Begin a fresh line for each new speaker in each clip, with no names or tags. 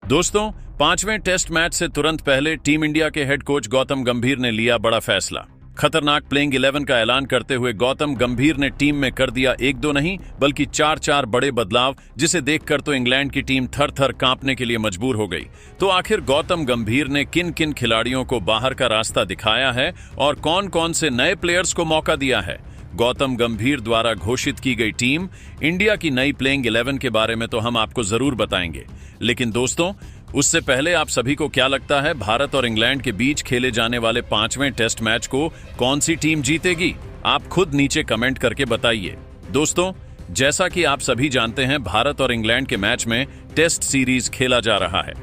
दोस्तों, पांचवें test match से तुरंत पहले टीम इंडिया के हेड कोच गौतम गंभीर ने लिया बड़ा फैसला। खतरनाक प्लेइंग 11 का ऐलान करते हुए गौतम गंभीर ने टीम में कर दिया एक दो नहीं बल्कि चार बड़े बदलाव, जिसे देखकर तो इंग्लैंड की टीम थर थर कांपने के लिए मजबूर हो गई। तो आखिर गौतम गंभीर ने किन किन खिलाड़ियों को बाहर का रास्ता दिखाया है और कौन कौन से नए प्लेयर्स को मौका दिया है? गौतम गंभीर द्वारा घोषित की गई टीम इंडिया की नई प्लेइंग 11 के बारे में तो हम आपको जरूर बताएंगे, लेकिन दोस्तों उससे पहले आप सभी को क्या लगता है, भारत और इंग्लैंड के बीच खेले जाने वाले पांचवें टेस्ट मैच को कौन सी टीम जीतेगी? आप खुद नीचे कमेंट करके बताइए। दोस्तों, जैसा कि आप सभी जानते हैं, भारत और इंग्लैंड के मैच में टेस्ट सीरीज खेला जा रहा है।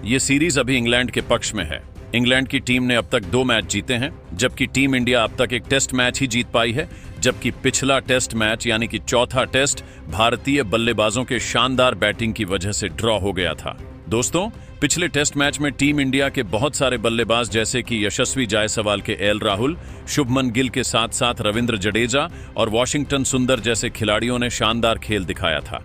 ये सीरीज अभी इंग्लैंड के पक्ष में है। इंग्लैंड की टीम ने अब तक 2 मैच जीते हैं, जबकि टीम इंडिया अब तक एक टेस्ट मैच ही जीत पाई है, जबकि पिछला टेस्ट मैच यानी कि चौथा टेस्ट भारतीय बल्लेबाजों के शानदार बैटिंग की वजह से ड्रॉ हो गया था। दोस्तों, पिछले टेस्ट मैच में टीम इंडिया के बहुत सारे बल्लेबाज जैसे कि यशस्वी जायसवाल के एल राहुल, शुभमन गिल के साथ साथ रविंद्र जडेजा और वॉशिंगटन सुंदर जैसे खिलाड़ियों ने शानदार खेल दिखाया था,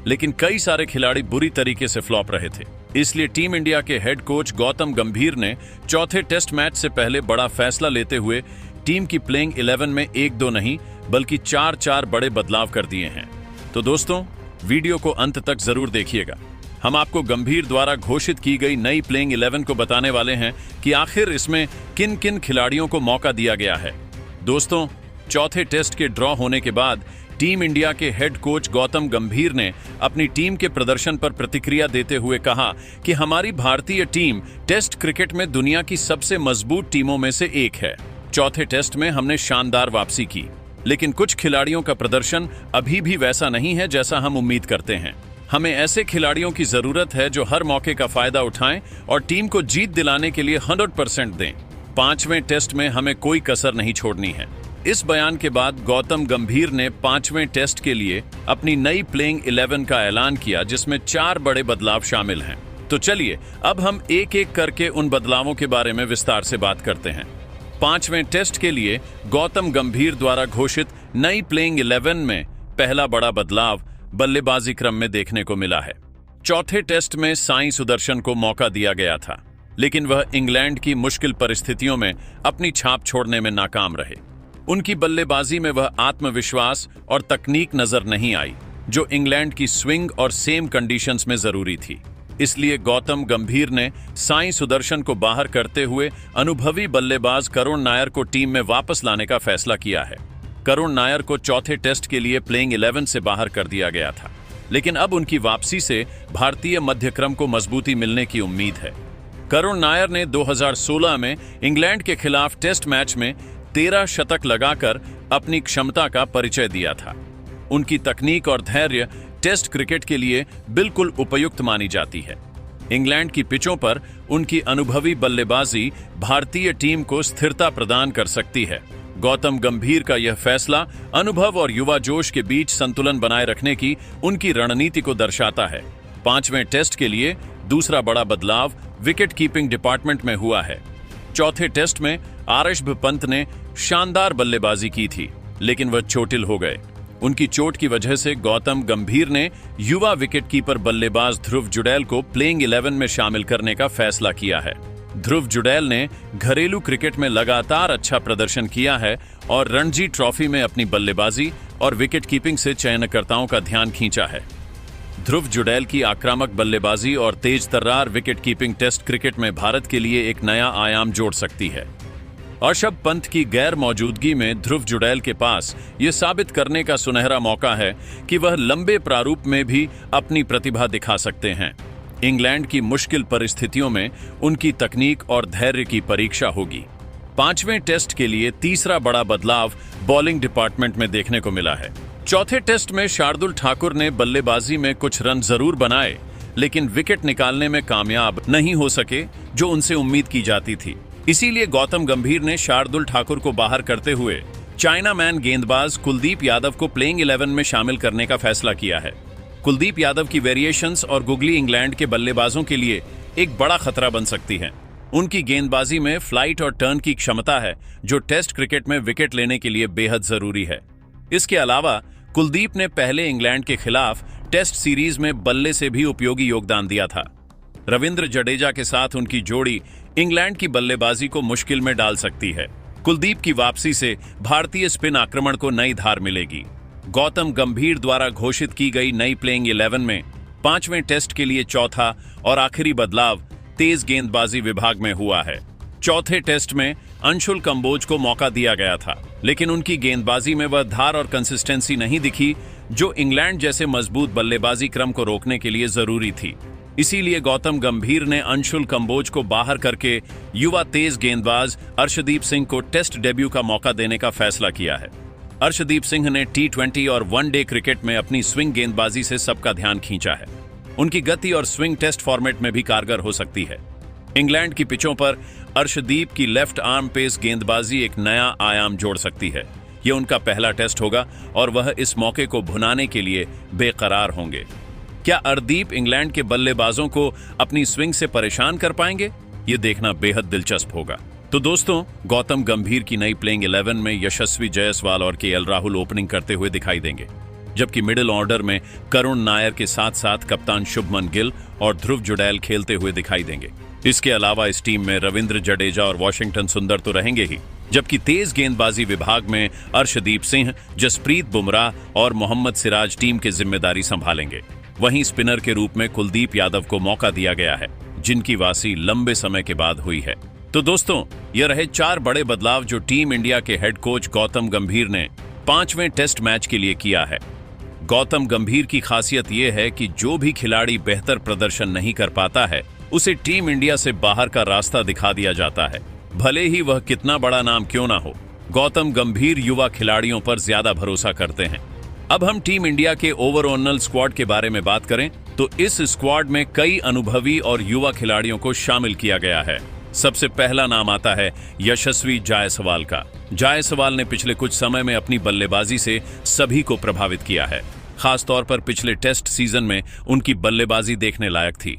लेकिन कई सारे खिलाड़ी बुरी तरीके से फ्लॉप रहे थे। इसलिए टीम इंडिया के हेड कोच गौतम गंभीर ने चौथे टेस्ट मैच से पहले बड़ा फैसला लेते हुए टीम की प्लेइंग 11 में एक दो नहीं बल्कि चार बड़े बदलाव कर दिए हैं। तो दोस्तों, वीडियो को अंत तक जरूर देखिएगा। हम आपको गंभीर द्वारा घोषित की गई नई प्लेइंग 11 को बताने वाले हैं कि आखिर इसमें किन किन खिलाड़ियों को मौका दिया गया है। दोस्तों, चौथे टेस्ट के ड्रॉ होने के बाद टीम इंडिया के हेड कोच गौतम गंभीर ने अपनी टीम के प्रदर्शन पर प्रतिक्रिया देते हुए कहा कि हमारी भारतीय टीम टेस्ट क्रिकेट में दुनिया की सबसे मजबूत टीमों में से एक है। चौथे टेस्ट में हमने शानदार वापसी की, लेकिन कुछ खिलाड़ियों का प्रदर्शन अभी भी वैसा नहीं है जैसा हम उम्मीद करते हैं। हमें ऐसे खिलाड़ियों की जरूरत है जो हर मौके का फायदा उठाएं और टीम को जीत दिलाने के लिए 100% दें। पांचवें टेस्ट में हमें कोई कसर नहीं छोड़नी है। इस बयान के बाद गौतम गंभीर ने पांचवें टेस्ट के लिए अपनी नई प्लेइंग 11 का ऐलान किया, जिसमें 4 बड़े बदलाव शामिल हैं। तो चलिए अब हम एक एक करके उन बदलावों के बारे में विस्तार से बात करते हैं। पांचवें टेस्ट के लिए गौतम गंभीर द्वारा घोषित नई प्लेइंग 11 में पहला बड़ा बदलाव बल्लेबाजी क्रम में देखने को मिला है। चौथे टेस्ट में साई सुदर्शन को मौका दिया गया था, लेकिन वह इंग्लैंड की मुश्किल परिस्थितियों में अपनी छाप छोड़ने में नाकाम रहे। उनकी बल्लेबाजी में वह आत्मविश्वास और तकनीक नजर नहीं आई जो इंग्लैंड की स्विंग और सेम कंडीशंस में जरूरी थी। इसलिए गौतम गंभीर ने साई सुदर्शन को बाहर करते हुए अनुभवी बल्लेबाज करुण नायर को टीम में वापस लाने का फैसला किया है। करुण नायर को चौथे टेस्ट के लिए प्लेइंग 11 से बाहर कर दिया गया था, लेकिन अब उनकी वापसी से भारतीय मध्यक्रम को मजबूती मिलने की उम्मीद है। करुण नायर ने 2016 में इंग्लैंड के खिलाफ टेस्ट मैच में 13 शतक लगाकर अपनी क्षमता का परिचय दिया था। उनकी तकनीक और धैर्य टेस्ट क्रिकेट के लिए बिल्कुल उपयुक्त मानी जाती है। इंग्लैंड की पिचों पर उनकी अनुभवी बल्लेबाजी भारतीय टीम को स्थिरता प्रदान कर सकती है। गौतम गंभीर का यह फैसला अनुभव और युवा जोश के बीच संतुलन बनाए रखने की उनकी रणनीति को दर्शाता है। पांचवें टेस्ट के लिए दूसरा बड़ा बदलाव विकेट कीपिंग डिपार्टमेंट में हुआ है। चौथे टेस्ट में ऋषभ पंत ने शानदार बल्लेबाजी की थी, लेकिन वह चोटिल हो गए। उनकी चोट की वजह से गौतम गंभीर ने युवा विकेटकीपर बल्लेबाज ध्रुव जुड़ैल को प्लेइंग 11 में शामिल करने का फैसला किया है। ध्रुव जुड़ैल ने घरेलू क्रिकेट में लगातार अच्छा प्रदर्शन किया है और रणजी ट्रॉफी में अपनी बल्लेबाजी और विकेट कीपिंग से चयनकर्ताओं का ध्यान खींचा है। ध्रुव जुड़ैल की आक्रामक बल्लेबाजी और तेज तर्रार विकेट कीपिंग टेस्ट क्रिकेट में भारत के लिए एक नया आयाम जोड़ सकती है। ऋषभ पंत की गैर मौजूदगी में ध्रुव जुड़ैल के पास यह साबित करने का सुनहरा मौका है कि वह लंबे प्रारूप में भी अपनी प्रतिभा दिखा सकते हैं। इंग्लैंड की मुश्किल परिस्थितियों में उनकी तकनीक और धैर्य की परीक्षा होगी। पांचवें टेस्ट के लिए तीसरा बड़ा बदलाव बॉलिंग डिपार्टमेंट में देखने को मिला है। चौथे टेस्ट में शार्दुल ठाकुर ने बल्लेबाजी में कुछ रन जरूर बनाए, लेकिन विकेट निकालने में कामयाब नहीं हो सके जो उनसे उम्मीद की जाती थी। इसीलिए गौतम गंभीर ने शार्दुल ठाकुर को बाहर करते हुए चाइना मैन गेंदबाज कुलदीप यादव को प्लेइंग 11 में शामिल करने का फैसला किया है। कुलदीप यादव की वेरिएशंस और गुगली इंग्लैंड के बल्लेबाजों के लिए एक बड़ा खतरा बन सकती है। उनकी गेंदबाजी में फ्लाइट और टर्न की क्षमता है जो टेस्ट क्रिकेट में विकेट लेने के लिए बेहद जरूरी है। इसके अलावा कुलदीप ने पहले इंग्लैंड के खिलाफ टेस्ट सीरीज में बल्ले से भी उपयोगी योगदान दिया था। रविंद्र जडेजा के साथ उनकी जोड़ी इंग्लैंड की बल्लेबाजी को मुश्किल में डाल सकती है। कुलदीप की वापसी से भारतीय स्पिन आक्रमण को नई धार मिलेगी। गौतम गंभीर द्वारा घोषित की गई नई प्लेइंग 11 में 5वें टेस्ट के लिए चौथा और आखिरी बदलाव तेज गेंदबाजी विभाग में हुआ है। चौथे टेस्ट में अंशुल कंबोज को मौका दिया गया था, लेकिन उनकी गेंदबाजी में वह धार और कंसिस्टेंसी नहीं दिखी जो इंग्लैंड जैसे मजबूत बल्लेबाजी क्रम को रोकने के लिए जरूरी थी। इसीलिए गौतम गंभीर ने अंशुल कंबोज को बाहर करके युवा तेज गेंदबाज अर्शदीप सिंह को टेस्ट डेब्यू का मौका देने का फैसला किया है। अर्शदीप सिंह ने T20 और वनडे क्रिकेट में अपनी स्विंग गेंदबाजी से सबका ध्यान खींचा है। उनकी गति और स्विंग टेस्ट फॉर्मेट में भी कारगर हो सकती है। इंग्लैंड की पिचों पर अर्शदीप की लेफ्ट आर्म पेस गेंदबाजी एक नया आयाम जोड़ सकती है। यह उनका पहला टेस्ट होगा और वह इस मौके को भुनाने के लिए बेकरार होंगे। क्या अर्शदीप इंग्लैंड के बल्लेबाजों को अपनी स्विंग से परेशान कर पाएंगे? ये देखना बेहद दिलचस्प होगा। तो दोस्तों, गौतम गंभीर की नई प्लेइंग 11 में यशस्वी जायसवाल और KL राहुल ओपनिंग करते हुए दिखाई देंगे, जबकि मिडिल ऑर्डर में करुण नायर के साथ साथ कप्तान शुभमन गिल और ध्रुव जुडैल खेलते हुए दिखाई देंगे। इसके अलावा इस टीम में रविंद्र जडेजा और वॉशिंगटन सुंदर तो रहेंगे ही, जबकि तेज गेंदबाजी विभाग में अर्शदीप सिंह, जसप्रीत बुमराह और मोहम्मद सिराज टीम की जिम्मेदारी संभालेंगे। वहीं स्पिनर के रूप में कुलदीप यादव को मौका दिया गया है, जिनकी वासी लंबे समय के बाद हुई है। तो दोस्तों, ये रहे 4 बड़े बदलाव जो टीम इंडिया के हेड कोच गौतम गंभीर ने 5वें टेस्ट मैच के लिए किया है। गौतम गंभीर की खासियत यह है कि जो भी खिलाड़ी बेहतर प्रदर्शन नहीं कर पाता है, उसे टीम इंडिया से बाहर का रास्ता दिखा दिया जाता है, भले ही वह कितना बड़ा नाम क्यों ना हो। गौतम गंभीर युवा खिलाड़ियों पर ज्यादा भरोसा करते हैं। अब हम टीम इंडिया के ओवरऑल स्क्वाड के बारे में बात करें तो इस स्क्वाड में कई अनुभवी और युवा खिलाड़ियों को शामिल किया गया है। सबसे पहला नाम आता है यशस्वी जायसवाल का। जायसवाल ने पिछले कुछ समय में अपनी बल्लेबाजी से सभी को प्रभावित किया है। खासतौर पर पिछले टेस्ट सीजन में उनकी बल्लेबाजी देखने लायक थी।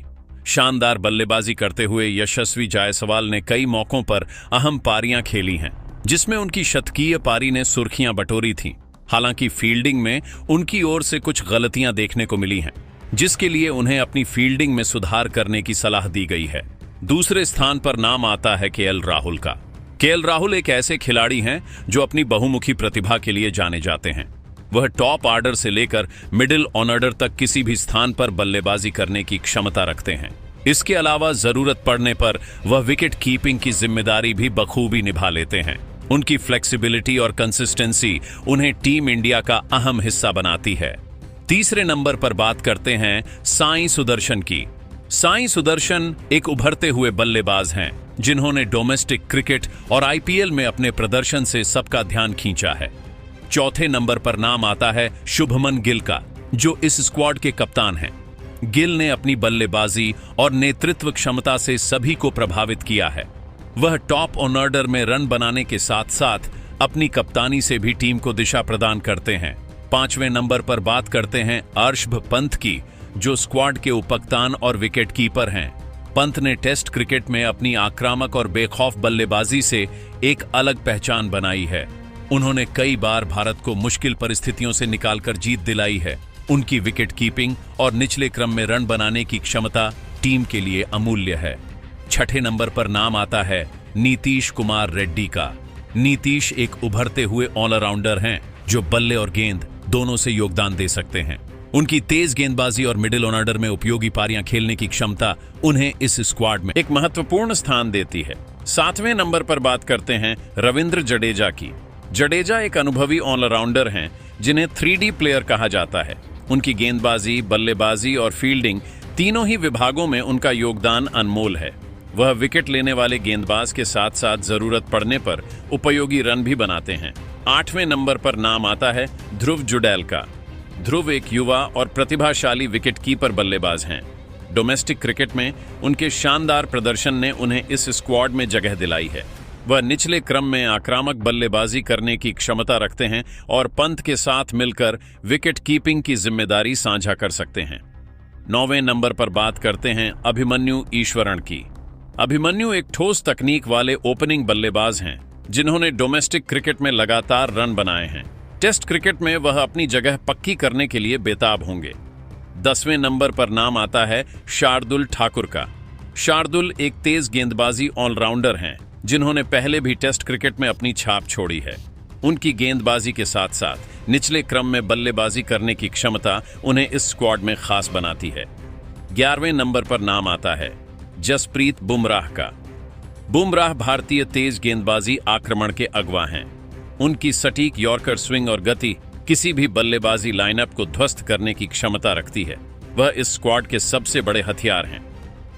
शानदार बल्लेबाजी करते हुए यशस्वी जायसवाल ने कई मौकों पर अहम पारियां खेली हैं, जिसमें उनकी शतकीय पारी ने सुर्खियां बटोरी थीं। हालांकि फील्डिंग में उनकी ओर से कुछ गलतियां देखने को मिली हैं, जिसके लिए उन्हें अपनी फील्डिंग में सुधार करने की सलाह दी गई है। दूसरे स्थान पर नाम आता है KL राहुल का। KL राहुल एक ऐसे खिलाड़ी हैं जो अपनी बहुमुखी प्रतिभा के लिए जाने जाते हैं। वह टॉप ऑर्डर से लेकर मिडिल ऑर्डर तक किसी भी स्थान पर बल्लेबाजी करने की क्षमता रखते हैं। इसके अलावा जरूरत पड़ने पर वह विकेट कीपिंग की जिम्मेदारी भी बखूबी निभा लेते हैं। उनकी फ्लेक्सिबिलिटी और कंसिस्टेंसी उन्हें टीम इंडिया का अहम हिस्सा बनाती है। तीसरे नंबर पर बात करते हैं साई सुदर्शन की। साई सुदर्शन एक उभरते हुए बल्लेबाज हैं, जिन्होंने डोमेस्टिक क्रिकेट और IPL में अपने प्रदर्शन से सबका ध्यान खींचा है। चौथे नंबर पर नाम आता है शुभमन गिल का, जो इस स्क्वाड के कप्तान हैं। गिल ने अपनी बल्लेबाजी और नेतृत्व क्षमता से सभी को प्रभावित किया है। वह टॉप ऑर्डर में रन बनाने के साथ साथ अपनी कप्तानी से भी टीम को दिशा प्रदान करते हैं। 5वें नंबर पर बात करते हैं अर्शभ पंत की, जो स्क्वाड के उपकप्तान और विकेट कीपर हैं। पंत ने टेस्ट क्रिकेट में अपनी आक्रामक और बेखौफ बल्लेबाजी से एक अलग पहचान बनाई है। उन्होंने कई बार भारत को मुश्किल परिस्थितियों से निकालकर जीत दिलाई है। उनकी विकेट कीपिंग और निचले क्रम में रन बनाने की क्षमता टीम के लिए अमूल्य है। छठे नंबर पर नाम आता है नीतीश कुमार रेड्डी का। नीतीश एक उभरते हुए ऑलराउंडर हैं, जो बल्ले और गेंद दोनों से योगदान दे सकते हैं। उनकी तेज गेंदबाजी और मिडिल ऑर्डर में उपयोगी पारियां खेलने की क्षमता उन्हें इस स्क्वाड में एक महत्वपूर्ण स्थान देती है। 7वें नंबर पर बात करते हैं रविंद्र जडेजा की। जडेजा एक अनुभवी ऑलराउंडर हैं, जिन्हें 3D प्लेयर कहा जाता है। उनकी गेंदबाजी, बल्लेबाजी और फील्डिंग तीनों ही विभागों में उनका योगदान अनमोल है। वह विकेट लेने वाले गेंदबाज के साथ साथ जरूरत पड़ने पर उपयोगी रन भी बनाते हैं। 8वें नंबर पर नाम आता है ध्रुव जुडैल का। ध्रुव एक युवा और प्रतिभाशाली विकेट कीपर बल्लेबाज हैं। डोमेस्टिक क्रिकेट में उनके शानदार प्रदर्शन ने उन्हें इस स्क्वाड में जगह दिलाई है। वह निचले क्रम में आक्रामक बल्लेबाजी करने की क्षमता रखते हैं और पंत के साथ मिलकर विकेट कीपिंग की जिम्मेदारी साझा कर सकते हैं। 9वें नंबर पर बात करते हैं अभिमन्यु ईश्वरण की। अभिमन्यु एक ठोस तकनीक वाले ओपनिंग बल्लेबाज हैं, जिन्होंने डोमेस्टिक क्रिकेट में लगातार रन बनाए हैं। टेस्ट क्रिकेट में वह अपनी जगह पक्की करने के लिए बेताब होंगे। 10वें नंबर पर नाम आता है शार्दुल ठाकुर का। शार्दुल एक तेज गेंदबाजी ऑलराउंडर हैं जिन्होंने पहले भी टेस्ट क्रिकेट में अपनी छाप छोड़ी है। उनकी गेंदबाजी के साथ साथ निचले क्रम में बल्लेबाजी करने की क्षमता उन्हें इस स्क्वाड में खास बनाती है। 11वें नंबर पर नाम आता है जसप्रीत बुमराह का। बुमराह भारतीय तेज गेंदबाजी आक्रमण के अगवा हैं। उनकी सटीक यॉर्कर स्विंग और गति किसी भी बल्लेबाजी लाइनअप को ध्वस्त करने की क्षमता रखती है। वह इस स्क्वाड के सबसे बड़े हथियार हैं।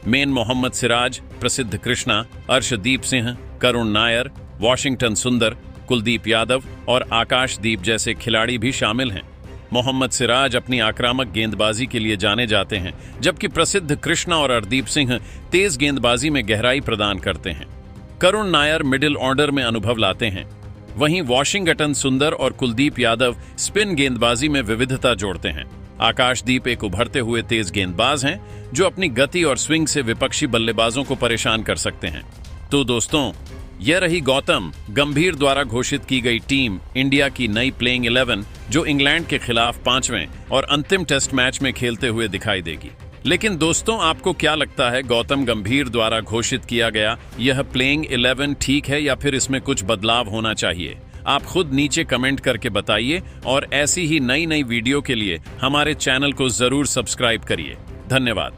मेन मोहम्मद सिराज, प्रसिद्ध कृष्णा, अर्शदीप सिंह, करुण नायर, वाशिंगटन सुंदर, कुलदीप यादव और आकाशदीप जैसे खिलाड़ी भी शामिल हैं। मोहम्मद सिराज अपनी आक्रामक गेंदबाजी के लिए जाने जाते हैं, जबकि प्रसिद्ध कृष्णा और अर्शदीप सिंह तेज गेंदबाजी में गहराई प्रदान करते हैं। करुण नायर मिडिल ऑर्डर में अनुभव लाते हैं। वहीं वाशिंगटन सुंदर और कुलदीप यादव स्पिन गेंदबाजी में विविधता जोड़ते हैं। आकाशदीप एक उभरते हुए तेज गेंदबाज हैं जो अपनी गति और स्विंग से विपक्षी बल्लेबाजों को परेशान कर सकते हैं। तो दोस्तों, यह रही गौतम गंभीर द्वारा घोषित की गई टीम इंडिया की नई प्लेइंग 11 जो इंग्लैंड के खिलाफ 5वें और अंतिम टेस्ट मैच में खेलते हुए दिखाई देगी। लेकिन दोस्तों, आपको क्या लगता है, गौतम गंभीर द्वारा घोषित किया गया यह प्लेइंग 11 ठीक है या फिर इसमें कुछ बदलाव होना चाहिए? आप खुद नीचे कमेंट करके बताइए और ऐसी ही नई वीडियो के लिए हमारे चैनल को जरूर सब्सक्राइब करिए। धन्यवाद।